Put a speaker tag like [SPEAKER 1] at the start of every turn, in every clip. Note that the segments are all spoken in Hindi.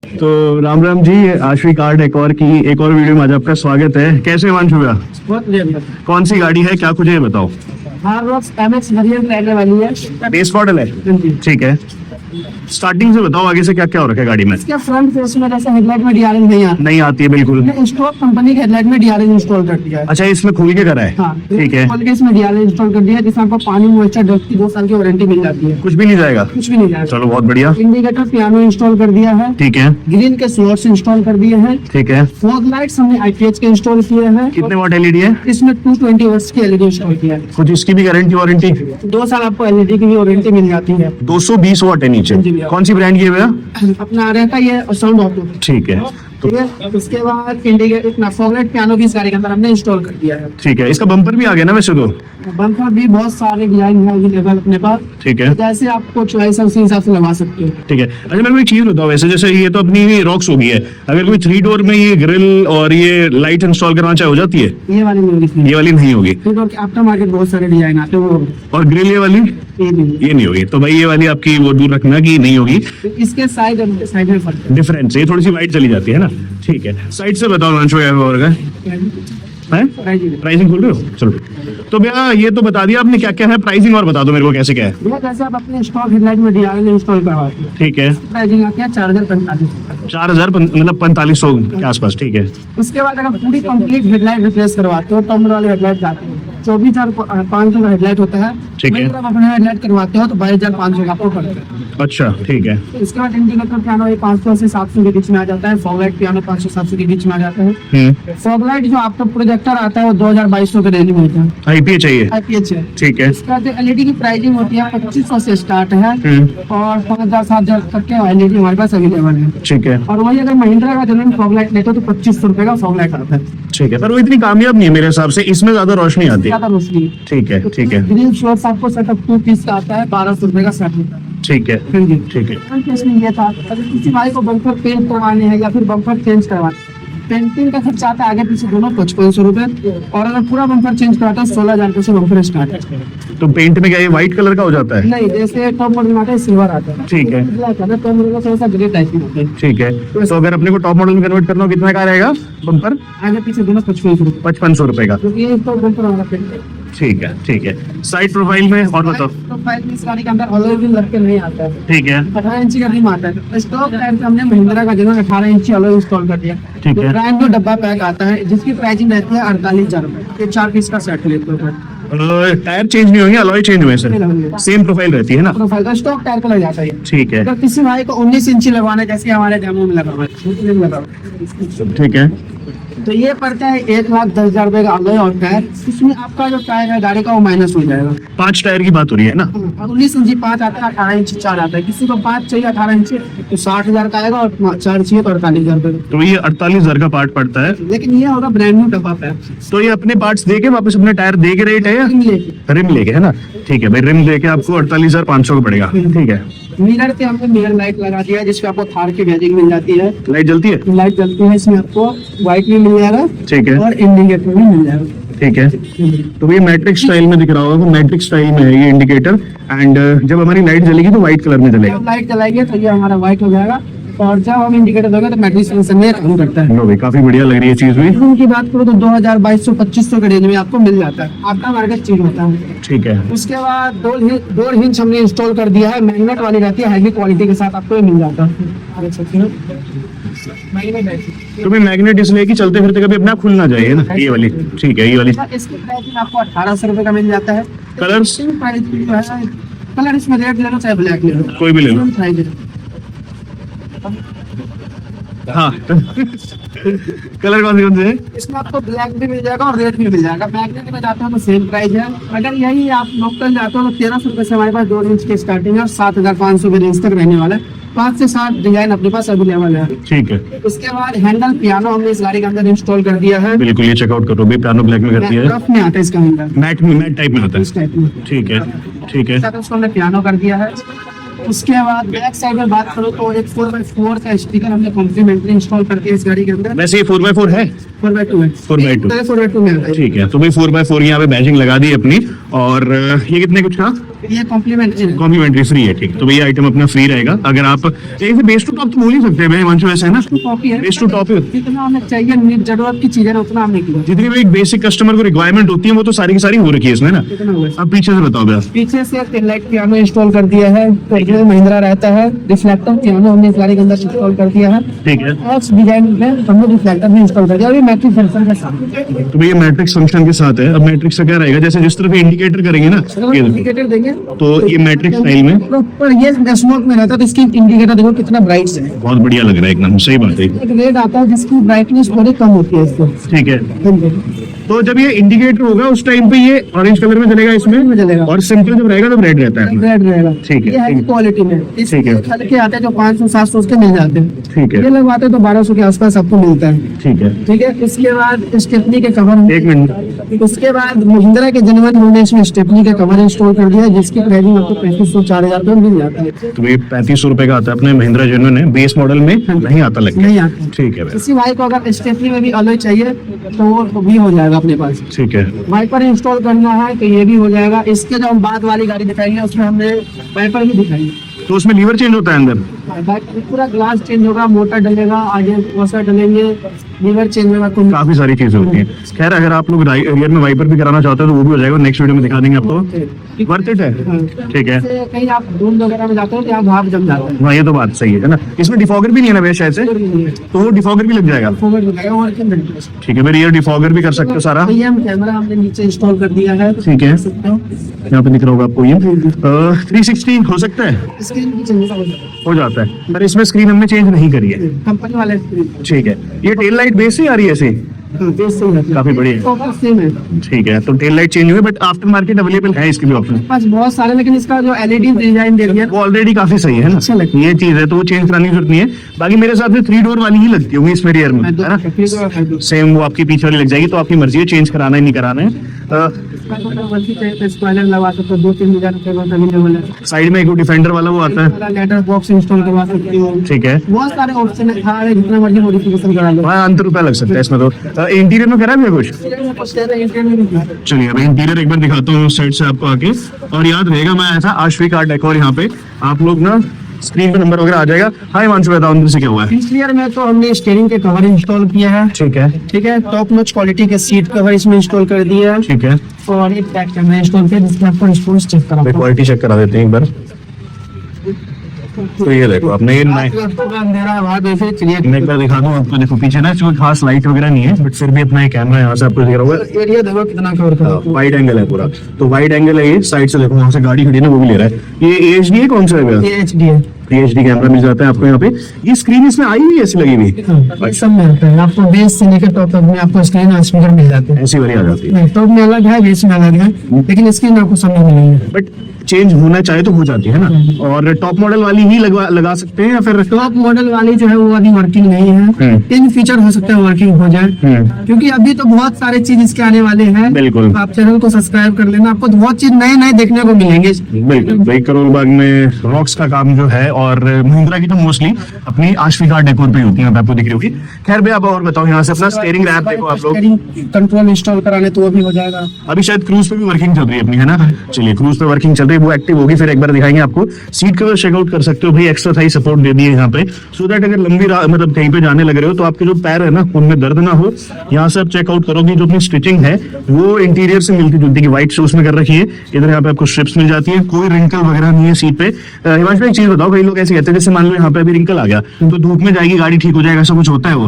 [SPEAKER 1] तो राम राम जी, आश्वी कार डेकोर की एक और वीडियो में आज आपका स्वागत है। कैसे हिमांशु भैया?
[SPEAKER 2] बहुत बढ़िया।
[SPEAKER 1] कौन सी गाड़ी है, क्या कुछ है बताओ।
[SPEAKER 2] हार्ड एमएक्स वेरिएंट रहने वाली है,
[SPEAKER 1] बेस मॉडल है, ठीक है। स्टार्टिंग से बताओ आगे से क्या क्या हो रखा है गाड़ी में।
[SPEAKER 2] इसके फ्रंट फेस में जैसे हेडलाइट में डीआरएल नहीं
[SPEAKER 1] आती है बिल्कुल।
[SPEAKER 2] स्टॉक कंपनी के हेडलाइट में डीआरएल इंस्टॉल कर दिया है।
[SPEAKER 1] अच्छा, इसमें खोल के करा है?
[SPEAKER 2] हाँ,
[SPEAKER 1] ठीक है।
[SPEAKER 2] खोल के इसमें डीआरएल इंस्टॉल कर दिया है, जिसमें आपको पानी मॉइस्चर डस्ट की 2 साल की वारंटी मिल जाती है।
[SPEAKER 1] कुछ भी नहीं जाएगा?
[SPEAKER 2] कुछ भी नहीं जाएगा।
[SPEAKER 1] चलो बहुत बढ़िया।
[SPEAKER 2] इंडिकेटर पियानो इंस्टॉल कर दिया है,
[SPEAKER 1] ठीक है।
[SPEAKER 2] ग्रीन के स्लॉट्स इंस्टॉल कर दिए हैं,
[SPEAKER 1] ठीक है।
[SPEAKER 2] फॉग लाइट्स हमने आईपीएच के इंस्टॉल किए हैं।
[SPEAKER 1] कितने वाट एलईडी है?
[SPEAKER 2] इसमें 220 वॉट्स की एलईडी इंस्टॉल किया है।
[SPEAKER 1] कुछ इसकी भी गारंटी वारंटी?
[SPEAKER 2] 2 साल आपको एलईडी की भी वारंटी मिल जाती है।
[SPEAKER 1] 220 वाट है नीचे।
[SPEAKER 2] जी भैया।
[SPEAKER 1] कौन सी ब्रांड की है भैया?
[SPEAKER 2] अपना आ रहा ये साउंड ऑटो।
[SPEAKER 1] ठीक है।
[SPEAKER 2] ठीक है। उसके बाद इंडिकेटर फॉगलाइट पियानो भी इस गाड़ी के अंदर हमने इंस्टॉल कर दिया है।
[SPEAKER 1] ठीक है। इसका बम्पर भी आ गया ना वैसे तो?
[SPEAKER 2] बम्पर भी बहुत सारे डिजाइन है अवेलेबल अपने पास।
[SPEAKER 1] ठीक है।
[SPEAKER 2] जैसे आपको चॉइस है उसी हिसाब से लगा सकते हो।
[SPEAKER 1] ठीक है। अच्छा, मेरे को एक चीज बताओ, वैसे जैसे ये तो अपनी रॉक्स हो गई है, अगर कोई 3 डोर में ये ग्रिल और ये लाइट इंस्टॉल करना चाहे हो जाती है?
[SPEAKER 2] ये वाली नहीं होगी।
[SPEAKER 1] ये वाली नहीं होगी।
[SPEAKER 2] आफ्टर मार्केट बहुत सारे डिजाइन आते हैं वो।
[SPEAKER 1] और ग्रिल ये वाली? ये नहीं होगी। तो भाई ये वाली आपकी वो दूर रखना कि नहीं होगी।
[SPEAKER 2] इसके साइड और साइड में फर्क है।
[SPEAKER 1] डिफरेंस ये थोड़ी सी वाइट चली जाती है ना। ठीक है। साइड से बताओ मंशो और प्राइसिंग खोल रहे हो? चलो तो भैया ये तो बता दिया आपने क्या क्या है, प्राइसिंग और बता दो मेरे को कैसे क्या है।
[SPEAKER 2] भैया जैसे आप अपने स्टॉक हेडलाइट में डीआरएल इंस्टॉल करवाते हैं,
[SPEAKER 1] ठीक है।
[SPEAKER 2] प्राइसिंग आती है 4045।
[SPEAKER 1] 4000 मतलब 4500 के आसपास। ठीक है।
[SPEAKER 2] उसके बाद अगर पूरी कंप्लीट हेडलाइट रिप्लेस करवाते हो, टॉप वाले हेडलाइट जाते हैं, 24,500 का हेडलाइट होता है।
[SPEAKER 1] ठीक है।
[SPEAKER 2] जब अपना हेडलाइट करवाते हो तो 22,500 का आपको पड़ता है।
[SPEAKER 1] अच्छा, ठीक है।
[SPEAKER 2] इसके बाद इंडिकेटर पियानो 500 से 700 के बीच में आ जाता है। फॉगलाइट पियानो 500-700 के बीच में आ जाता है। फॉगलाइट जो आपका प्रोजेक्टर आता है वो 2200 के रेंज में होता है।
[SPEAKER 1] आईपीएच चाहिए?
[SPEAKER 2] आईपीएच है।
[SPEAKER 1] ठीक है।
[SPEAKER 2] इसका जो एलईडी की प्राइसिंग होती है 2500 से स्टार्ट है और 5000-7000 तक के एलईडी हमारे पास अवेलेबल है।
[SPEAKER 1] ठीक है।
[SPEAKER 2] और वही अगर महिंद्रा का जनरल फॉगलाइट लेते हो तो 2500 रुपए का फॉगलाइट आता है।
[SPEAKER 1] ठीक है। पर वो इतनी कामयाब नहीं है मेरे हिसाब से, इसमें ज्यादा रोशनी आती है।
[SPEAKER 2] ज्यादा रोशनी।
[SPEAKER 1] ठीक है। ठीक है।
[SPEAKER 2] ग्रीन शॉर्ट्स आपको सेटअप 2 पीस का आता है, 1200 रुपए का सेट होता है।
[SPEAKER 1] ठीक है।
[SPEAKER 2] हाँ जी।
[SPEAKER 1] ठीक है।
[SPEAKER 2] इसमें ये था अगर किसी भाई को बम्पर पेंट करवाने हैं या फिर बम्पर चेंज करवाने, पेंटिंग का खर्चा आता है आगे पीछे दोनों 5500 रुपए, और अगर पूरा बम्पर चेंज कराता है 16,000 रुपए से बम्पर स्टार्ट है।
[SPEAKER 1] तो पेंट में क्या ये व्हाइट कलर का हो जाता है?
[SPEAKER 2] नहीं, जैसे टॉप मॉडल में आता है सिल्वर आता है।
[SPEAKER 1] ठीक है।
[SPEAKER 2] ब्लैक आता है, टॉप मॉडल का थोड़ा सा ग्रे टाइप में होता है।
[SPEAKER 1] ठीक है। तो अगर अपने को टॉप मॉडल में कन्वर्ट करना हो कितना का रहेगा बम्पर?
[SPEAKER 2] आगे पीछे दोनों 5500 रुपए,
[SPEAKER 1] 5500 रुपए का।
[SPEAKER 2] क्योंकि ये तो बम्पर वाला पेंट है।
[SPEAKER 1] ठीक है। ठीक है। साइड प्रोफाइल में और बताओ।
[SPEAKER 2] प्रोफाइल में इस गाड़ी के अंदर अलॉय व्हील लग के नहीं आता है।
[SPEAKER 1] ठीक है।
[SPEAKER 2] 18 इंची का रिम आता है। स्टॉक टायर पे हमने महिंद्रा का जनरल 18 इंची अलॉय इंस्टॉल कर दिया।
[SPEAKER 1] ठीक है।
[SPEAKER 2] ब्रांड जो डब्बा पैक आता है जिसकी प्राइसिंग रहती है 48,000 रुपए। ये 4 पीस का सेट लेते हो।
[SPEAKER 1] टायर चेंज नहीं होंगे, अलॉय चेंज हुए सर? सेम प्रोफाइल रहती है ना?
[SPEAKER 2] प्रोफाइल का स्टॉक टायर पे लग जाता है।
[SPEAKER 1] ठीक है।
[SPEAKER 2] अगर किसी भाई को 19 इंची लगवाना है जैसे हमारे डेमो में लगा हुआ है,
[SPEAKER 1] ठीक है।
[SPEAKER 2] तो ये पड़ता है 1,10,000 रुपए का अलॉय और टायर। इसमें आपका जो टायर है गाड़ी का वो माइनस हो जाएगा।
[SPEAKER 1] 5 टायर की बात हो रही है ना?
[SPEAKER 2] 19 इंची 5 आता है, 18 इंची 4 आता है। किसी को 5 चाहिए 18 इंची तो 60,000 का आएगा, और 4 चाहिए तो 48,000 रुपए।
[SPEAKER 1] तो ये 48,000 का पार्ट पड़ता है।
[SPEAKER 2] लेकिन ये होगा ब्रांड न्यू डब्बा पैक।
[SPEAKER 1] तो ये अपने पार्ट्स देके वापस अपने टायर दे के रेट है या रिम लेके, है ना? ठीक है भाई, रिम लेके आपको 48,500 का पड़ेगा। ठीक है।
[SPEAKER 2] मिरर पे हमने मिरर लाइट लगा दिया है जिसपे आपको थार की बैजिंग मिल जाती है।
[SPEAKER 1] लाइट जलती है?
[SPEAKER 2] लाइट जलती है। इसमें आपको व्हाइट भी मिल जाएगा,
[SPEAKER 1] ठीक है,
[SPEAKER 2] और इंडिकेटर भी मिल जाएगा।
[SPEAKER 1] ठीक है। तो ये मैट्रिक्स स्टाइल में दिख रहा होगा, तो मैट्रिक्स स्टाइल में है ये इंडिकेटर। एंड जब हमारी लाइट जलेगी तो व्हाइट कलर में जलेगा।
[SPEAKER 2] जब लाइट जलाएंगे तो ये हमारा व्हाइट हो जाएगा, और जब हम इंडिकेटर दोगे तो मैट्रिक्स सेंसर में काम करता है।
[SPEAKER 1] लो भाई, काफी बढ़िया लग रही है चीज भी।
[SPEAKER 2] रूम की बात करो तो 2,000, 2200-2500 के रेंज में आपको मिल जाता है। आपका मार्केट चीज होता है।
[SPEAKER 1] ठीक है।
[SPEAKER 2] उसके बाद डोर हिंज हमने इंस्टॉल कर दिया है, मैग्नेट वाली रहती है, हैवी क्वालिटी के साथ आपको ये मिल जाता है। देख सकते हो मैग्नेट है।
[SPEAKER 1] तो मैं मैग्नेट इसलिए कि चलते फिरते कभी अपना खुल ना जाए, है ना? ये वाली। ठीक है। ये वाली
[SPEAKER 2] इसकी प्राइसिंग आपको 1800 रुपए का मिल जाता है।
[SPEAKER 1] कलर्स?
[SPEAKER 2] कलर इसमें रेड ले लो चाहे ब्लैक ले लो,
[SPEAKER 1] कोई भी ले लो। हाँ। कलर कौन से है?
[SPEAKER 2] इसमें आपको ब्लैक भी मिल जाएगा और रेड भी मिल जाएगा। मैग्नेट में जाते हो तो सेम प्राइस है। अगर यही आप लोकल जाते हो तो 1300 रुपए से हमारे पास 2 इंच की स्टार्टिंग है, और 7,500 के रेंज तक रहने वाला है। 5 से 7 डिजाइन अपने पास अवेलेबल है।
[SPEAKER 1] ठीक है।
[SPEAKER 2] उसके बाद हैंडल पियानो हमने इस गाड़ी के अंदर इंस्टॉल कर दिया है।
[SPEAKER 1] बिल्कुल, ये चेकआउट करो भी, पियानो ब्लैक में कर दिया है।
[SPEAKER 2] रफ में आता है इसका हैंडल,
[SPEAKER 1] मैट टाइप में होता है।
[SPEAKER 2] इस टाइप में।
[SPEAKER 1] ठीक है। ठीक है।
[SPEAKER 2] साथ उसको हमने पियानो कर दिया है। उसके बाद बैक साइड में बात करो तो एक 4x4 का स्पीकर हमने कॉम्प्लीमेंट्री इंस्टॉल कर दिया इस गाड़ी के अंदर।
[SPEAKER 1] वैसे ये 4x4 है?
[SPEAKER 2] 4x2 है।
[SPEAKER 1] 4x2
[SPEAKER 2] 4x2 में आता है।
[SPEAKER 1] ठीक है। तो भाई 4x4 यहाँ पे बैजिंग लगा दी अपनी। और ये कितने कुछ का?
[SPEAKER 2] ये कॉम्प्लीमेंट्री है।
[SPEAKER 1] कॉम्प्लीमेंट्री फ्री है, ठीक। तो ये आइटम अपना फ्री रहेगा अगर आप एक बेस टू टॉप तो बोल ही सकते हैं हिमांशु, ऐसे है ना,
[SPEAKER 2] कॉपी है,
[SPEAKER 1] बेस टू टॉप ही होती है।
[SPEAKER 2] जितना हमें चाहिए नीड जरूरत की चीजें उतना हमने किया।
[SPEAKER 1] जितनी भी एक बेसिक कस्टमर को रिक्वायरमेंट होती है वो तो सारी की सारी हो रखी है इसमें ना।
[SPEAKER 2] कितना हुआ?
[SPEAKER 1] अब पीछे से बताओ भैया।
[SPEAKER 2] पीछे से टेल लाइट पियानो इंस्टॉल कर दिया है, जो महिंद्रा रहता है। रिफ्लेक्टर पियानो हमने इस गाड़ी के अंदर इंस्टॉल कर दिया है।
[SPEAKER 1] ठीक है,
[SPEAKER 2] एक्स डिजाइन में हमने रिफ्लेक्टर भी इंस्टॉल कर दिया, अभी मैट्रिक फंक्शन के साथ।
[SPEAKER 1] तो भैया मैट्रिक्स फंक्शन के साथ है। अब मैट्रिक्स का क्या रहेगा, जैसे जिस तरफ इंडिकेटर करेंगे ना ये देखो,
[SPEAKER 2] इंडिकेटर देंगे
[SPEAKER 1] तो ये मैट्रिक्स स्टाइल में
[SPEAKER 2] प्रॉपर ये स्मोक में रहता है, तो इसकी इंडिकेटर देखो कितना ब्राइट है।
[SPEAKER 1] बहुत बढ़िया लग रहा है एकदम, सही बात है।
[SPEAKER 2] एक रेड आता है जिसकी ब्राइटनेस थोड़ी कम होती है इसको।
[SPEAKER 1] ठीक है, तो जब ये इंडिकेटर होगा उस टाइम पे ये ऑरेंज कलर में चलेगा इसमें,
[SPEAKER 2] चलेगा।
[SPEAKER 1] और सिंपल जब रहेगा तब रेड रहता है।
[SPEAKER 2] रेड रहेगा।
[SPEAKER 1] ठीक है,
[SPEAKER 2] ये है क्वालिटी में।
[SPEAKER 1] ठीक है।
[SPEAKER 2] हल्के आते हैं जो 500-700 के मिल जाते हैं।
[SPEAKER 1] ठीक है,
[SPEAKER 2] ये लगवाते हैं तो 1200 के आसपास आपको मिलता है।
[SPEAKER 1] ठीक है।
[SPEAKER 2] ठीक है, इसके बाद स्टेपनी के कवर।
[SPEAKER 1] एक मिनट,
[SPEAKER 2] उसके बाद महिंद्रा के जनवरी हमने इसमें स्टेपनी के कवर इंस्टॉल कर दिया है, जिसकी प्राइसिंग आपको 3500-4000 रुपये मिल जाता है।
[SPEAKER 1] तो ये 3500 रुपए का आता है अपने महिंद्रा जेन्युइन है, बेस मॉडल में नहीं आता लगता।
[SPEAKER 2] नहीं आता।
[SPEAKER 1] ठीक है भैया,
[SPEAKER 2] इसी बाइक को अगर स्टेपनी में भी अलॉय चाहिए तो वो भी हो जाएगा अपने पास।
[SPEAKER 1] ठीक है।
[SPEAKER 2] वाइपर इंस्टॉल करना है तो ये भी हो जाएगा। इसके जो हम बाद वाली गाड़ी दिखाएंगे उसमें हमने वाइपर भी दिखाएंगे।
[SPEAKER 1] तो उसमें लीवर चेंज होता है अंदर?
[SPEAKER 2] बाइक पूरा ग्लास चेंज होगा, मोटर डलेगा, आगे वॉशर डलेंगे, लीवर चेंज होगा।
[SPEAKER 1] काफी सारी चीजें होती हैं। खैर अगर आप लोग रियर में वाइपर भी कराना चाहते हो तो वो भी हो जाएगा, नेक्स्ट वीडियो में दिखा देंगे आपको। वर्थ इट है। ठीक है,
[SPEAKER 2] जैसे कहीं आप रूम वगैरह में जाते हो तो आप भाप जम जाते हैं।
[SPEAKER 1] हाँ ये तो बात सही है ना। इसमें डिफॉगर भी नहीं है ना भैया शायद से, तो वो डिफॉगर भी लग जाएगा।
[SPEAKER 2] फोकस हो जाएगा और क्या
[SPEAKER 1] ठीक है, मैं रियर डिफॉगर भी कर सकते हो सारा।
[SPEAKER 2] तो ये हम कैमरा हमने नीचे इंस्टॉल कर दिया है।
[SPEAKER 1] ठीक है,
[SPEAKER 2] सकते हो
[SPEAKER 1] यहाँ पे दिख रहा होगा आपको ये 360 हो सकता है,
[SPEAKER 2] स्क्रीन भी चेंज
[SPEAKER 1] हो जाता है, पर इसमें स्क्रीन हमने चेंज नहीं करी है।
[SPEAKER 2] कंपनी वाले स्क्रीन।
[SPEAKER 1] ठीक है, ये टेल लाइट बेस ही आ रही है ऐसे, काफी बढ़िया।
[SPEAKER 2] फोकस सेम है।
[SPEAKER 1] ठीक है, तो टेल लाइट चेंज हुई, बट आफ्टर मार्केट अवेलेबल है इसके भी ऑप्शन।
[SPEAKER 2] पास बहुत सारे, लेकिन इसका जो एलईडी डिजाइन दे दिया
[SPEAKER 1] वो ऑलरेडी काफी सही है ना,
[SPEAKER 2] अच्छा लगता है।
[SPEAKER 1] ये चीज है तो वो चेंज कराने की जरूरत नहीं है। बाकी मेरे हिसाब से 3 डोर वाली ही लगती होगी इसमें रियर में, है ना। सेम वो आपकी पीछे वाली लग जाएगी, तो आपकी मर्जी है चेंज कराना है नहीं कराना है।
[SPEAKER 2] स्पॉइलर लगा सकते हो, 2-3 हजार रुपए का अवेलेबल है।
[SPEAKER 1] साइड में एक डिफेंडर वाला वो आता है।
[SPEAKER 2] लेटर बॉक्स इंस्टॉल करवा सकते हो।
[SPEAKER 1] ठीक है,
[SPEAKER 2] बहुत सारे ऑप्शन है, थार जितना मर्जी मॉडिफिकेशन करा लो।
[SPEAKER 1] वहाँ अंतर रुपया लग सकता है इसमें। तो इंटीरियर में करा भी है कुछ? चलिए अभी इंटीरियर एक बार दिखाता हूँ साइड से आपको आके, और याद रहेगा मैं ऐसा आश्वी कार डेकोर यहाँ पे आप लोग ना स्क्रीन पे नंबर वगैरह आ जाएगा। हाय हिमांशु, बताओ अंदर से क्या हुआ है?
[SPEAKER 2] इंटीरियर में तो हमने स्टीयरिंग के कवर इंस्टॉल किया है।
[SPEAKER 1] ठीक है,
[SPEAKER 2] ठीक है, टॉप नॉच क्वालिटी के सीट कवर इसमें इंस्टॉल कर दिया है।
[SPEAKER 1] ठीक है,
[SPEAKER 2] और ये बैक कैमरा इंस्टॉल किया जिसमें आपको रिस्पॉन्स चेक करा।
[SPEAKER 1] क्वालिटी चेक करा देते हैं एक बार। तो ये देखो आपने ये
[SPEAKER 2] अंधेरा है बाहर, वैसे चलिए
[SPEAKER 1] मैं एक बार दिखा दूं आपको। देखो पीछे ना कोई खास लाइट वगैरह नहीं है, बट फिर भी अपना ये कैमरा यहाँ से आपको दिख रहा होगा।
[SPEAKER 2] एरिया देखो कितना कवर कर रहा है।
[SPEAKER 1] वाइड एंगल है पूरा, तो वाइड एंगल है ये। साइड से देखो वहाँ से गाड़ी खड़ी है ना, वो भी ले रहा है। ये एचडी है, कौन सा है भैया?
[SPEAKER 2] ये HD है।
[SPEAKER 1] एचडी कैमरा मिल जाता है आपको यहाँ पे। ये स्क्रीन इसमें आई हुई है ऐसी लगी हुई,
[SPEAKER 2] ये सब मिलता है आपको। बेस से लेकर टॉप तक में आपको स्क्रीन और स्पीकर मिल जाते हैं।
[SPEAKER 1] ऐसी वाली आ जाती है।
[SPEAKER 2] नहीं, टॉप में अलग है, बेस में अलग है, लेकिन स्क्रीन आपको सब में मिलेंगे।
[SPEAKER 1] बट चेंज होना चाहे तो हो जाती है ना। और टॉप मॉडल वाली ही लगा सकते हैं या फिर?
[SPEAKER 2] टॉप मॉडल वाली जो है वो अभी वर्किंग नहीं है। इन फीचर हो सकता है वर्किंग हो जाए, क्योंकि अभी तो बहुत सारे चीज इसके आने वाले हैं।
[SPEAKER 1] बिल्कुल,
[SPEAKER 2] आप चैनल को सब्सक्राइब कर लेना, आपको बहुत चीज नए नए देखने को मिलेंगे।
[SPEAKER 1] बिल्कुल। भाई करोल बाग में रॉक्स का काम जो है, और महिंद्रा की तो मोस्टली अपनी आश्वी कार डेकोर पे होती है, यहाँ पे आपको दिख रही होगी। खैर भाई आप और बताओ, यहाँ से अपना स्टीयरिंग रैप देखो आप लोग।
[SPEAKER 2] कंट्रोल इंस्टॉल कराने तो वो भी हो जाएगा।
[SPEAKER 1] अभी शायद क्रूज पे भी वर्किंग चल रही है अपनी, है ना। चलिए क्रूज पे वर्किंग चल रही है, वो एक्टिव होगी, फिर एक बार दिखाएंगे आपको। सीट कवर चेकआउट कर सकते हो भाई, एक्स्ट्रा थाई सपोर्ट दे दिए यहाँ पे, सो दैट अगर लंबी मतलब कहीं पे जाने लग रहे हो तो आपके जो पैर है ना उनमें दर्द ना हो। यहाँ से आप चेकआउट करोगे, जो अपनी स्टिचिंग है वो इंटीरियर से मिलती जुलती की व्हाइट शूज में कर रखी है। इधर यहाँ पे आपको स्ट्रिप्स मिल जाती है, कोई रिंकल वगैरह नहीं है सीट पे। हिमांशु एक चीज बताओ, कई लोग ऐसे कहते हैं जैसे मान लो यहाँ पे अभी रिंकल आ गया तो धूप में जाएगी गाड़ी ठीक हो जाएगा, ऐसा कुछ होता है? वो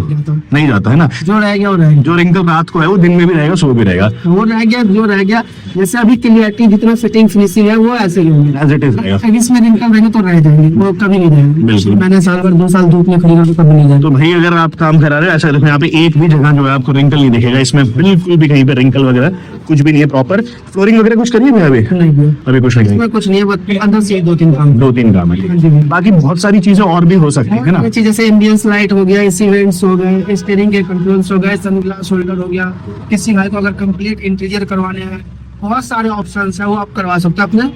[SPEAKER 1] नहीं जाता है ना।
[SPEAKER 2] जो रह गया वो रह गया।
[SPEAKER 1] जो रिंकल रात को है वो दिन में भी रहेगा, सुबह भी रहेगा।
[SPEAKER 2] वो रह गया जो रह गया। जैसे अभी क्लियरिटी जितना फिटिंग फिनिशिंग है वो ऐसे ही होंगे,
[SPEAKER 1] एज इट इज रहेगा।
[SPEAKER 2] इसमें रिंकल रहेंगे तो रह जाएंगे, वो कभी नहीं जाएंगे।
[SPEAKER 1] बिल्कुल।
[SPEAKER 2] मैंने साल भर 2 साल धूप में खरीदा तो कभी नहीं जाएगा।
[SPEAKER 1] तो भाई अगर आप काम करा रहे हो ऐसा देखो, यहाँ पे एक भी जगह जो है आपको रिंकल नहीं दिखेगा, इसमें बिल्कुल भी कहीं पे रिंकल वगैरह कुछ भी नहीं है। प्रॉपर फ्लोरिंग वगैरह कुछ करिए भैया? अभी
[SPEAKER 2] नहीं भैया,
[SPEAKER 1] अभी कुछ नहीं है,
[SPEAKER 2] इसमें कुछ नहीं है, बस अंदर से 2-3 काम।
[SPEAKER 1] 2-3 काम है, बाकी बहुत सारी चीजें और भी हो सकती है ना।
[SPEAKER 2] ये चीज जैसे एम्बियंस लाइट हो गया, एसी वेंट्स हो गए, स्टीयरिंग के कंट्रोल्स हो गए, सनग्लास होल्डर हो गया। किसी भाई को अगर कंप्लीट इंटीरियर करवाने हैं, बहुत सारे ऑप्शंस है, वो आप करवा सकते हैं अपने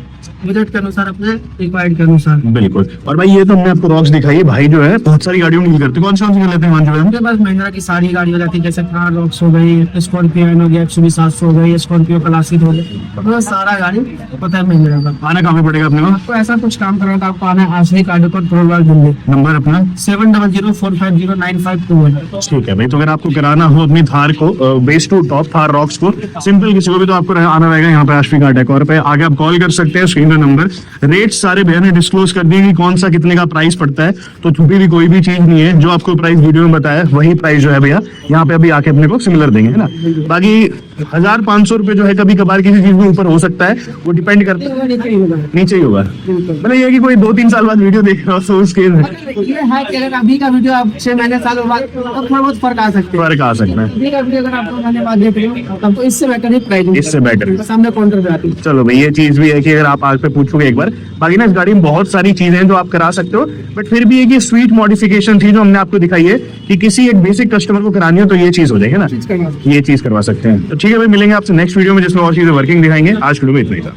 [SPEAKER 2] बजट के अनुसार, अपने रिक्वायर्ड के अनुसार।
[SPEAKER 1] बिल्कुल। और भाई ये तो हमने आपको रॉक्स दिखाई है, भाई जो है बहुत सारी गाड़ियों में डील करते हैं। कौन सी कर लेते हैं हिमांशु भाई?
[SPEAKER 2] उनके पास महिंद्रा की सारी गाड़ी हो जाती है, जैसे थार रॉक्स हो गई, स्कॉर्पियो हो गया, XUV 700 हो गई, स्कॉर्पियो क्लासिक हो गई, तो सारा गाड़ी पता है महिंद्रा का।
[SPEAKER 1] आना कहाँ पे पड़ेगा अपने को?
[SPEAKER 2] आपको ऐसा कुछ काम करना था, आपको आना है आश्रय काडोकर प्रोवाल दिल्ली,
[SPEAKER 1] नंबर अपना
[SPEAKER 2] 7004509521।
[SPEAKER 1] ठीक है भाई। तो अगर आपको कराना हो अपनी थार को base to top Thar rocks को सिंपल किसी को भी, तो आपको आना रहेगा यहाँ पे आश्वी का डेकोर पे। आगे आप कॉल कर सकते हैं, स्क्रीन पे नंबर। रेट सारे भैया ने डिस्क्लोज कर दिए कि कौन सा कितने का प्राइस पड़ता है, तो छुपी भी कोई भी चीज नहीं है। जो आपको प्राइस वीडियो में बताया वही प्राइस जो है भैया यहाँ पे अभी आके अपने को सिमिलर देंगे, है ना। बाकी 1500 रुपए जो है कभी कभार किसी चीज में ऊपर हो सकता है, वो डिपेंड करता है, नीचे ही होगा। मतलब ये है कि कोई 2-3 साल बाद वीडियो देख रहा हो तो उसके
[SPEAKER 2] ये है कि अगर अभी का वीडियो आप 6 महीने सालों बाद, तो थोड़ा बहुत फर्क आ सकते हैं।
[SPEAKER 1] फर्क आ सकता है।
[SPEAKER 2] अभी का वीडियो अगर आप 2 महीने बाद देख रहे हो, तब तो इससे बेटर ही प्राइस,
[SPEAKER 1] इससे बेटर।
[SPEAKER 2] सामने काउंटर पे आती है।
[SPEAKER 1] चलो भाई, ये चीज भी है कि अगर आप आग पे पूछोगे एक बार। बाकी ना इस गाड़ी में बहुत सारी चीजें हैं जो आप करा सकते हो, बट फिर भी एक ये स्वीट मॉडिफिकेशन थी जो हमने आपको दिखाई है कि किसी एक बेसिक कस्टमर को करानी हो तो ये चीज हो जाएगी ना, ये चीज करवा सकते हैं। तो ठीक है भाई, मिलेंगे आपसे नेक्स्ट वीडियो में जिसमें और चीजें वर्किंग दिखाएंगे। आज वीडियो में इतना ही था।